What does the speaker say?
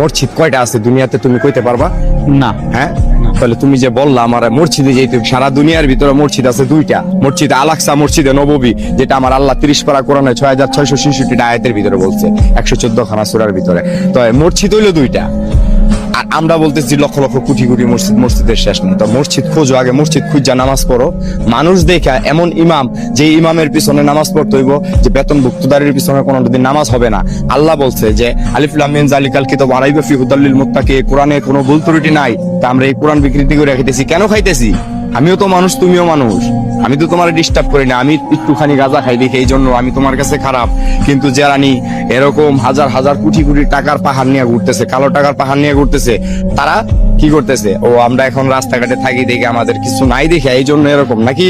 মসজিদ কয়টা আছে দুনিয়াতে তুমি কইতে পারবা? না। হ্যাঁ, তাহলে তুমি যে বললা আমার মসজিদে যেতে, সারা দুনিয়ার ভিতরে মসজিদ আছে দুইটা, মসজিদ আল-আকসা, মসজিদে নববী, যেটা আমার আল্লাহ 30 পারা কোরআনে 6666 আয়াতের ভিতরে বলছে, 114 খানা সূরার ভিতরে। তো মসজিদ হইলো দুইটা, আর আমরা বলতেছি লক্ষ লক্ষ কোটি কোটি মসজিদ, মসজিদের শেষ নেই। তো মসজিদ খোঁজো, আগে মসজিদ খুঁজা নামাজ পড়ো। মানুষ দেখা এমন ইমাম, যে ইমামের পিছনে নামাজ পড়তে হইব, যে বেতনভুক্তদারের পিছনে কোনোদিন নামাজ হবে না। আল্লাহ বলছে যে আলিফ লাম মিম যালিকাল কিতাব লা রাইবা ফীহি হুদাল লিল মুত্তাকিন, কোরআনে কোনো ভুল ত্রুটি নাই। তা আমরা এই কোরআন বিকৃতি করে খাইতেছি কেন? খাইতেছি আমিও তো মানুষ, তুমিও মানুষ, আমি তো তোমার ডিস্টার্ব করি না। আমি একটুখানি গাঁজা খাই দেখি এই জন্য আমি তোমার কাছে খারাপ, কিন্তু যারা নি এরকম হাজার হাজার কোটি কোটি টাকার পাহাড় নিয়ে ঘুরতেছে, কালো টাকার পাহাড় নিয়ে ঘুরতেছে, তারা কি করতেছে? ও আমরা এখন রাস্তাঘাটে থাকি দেখে আমাদের কিছু নাই দেখে এই জন্য এরকম নাকি?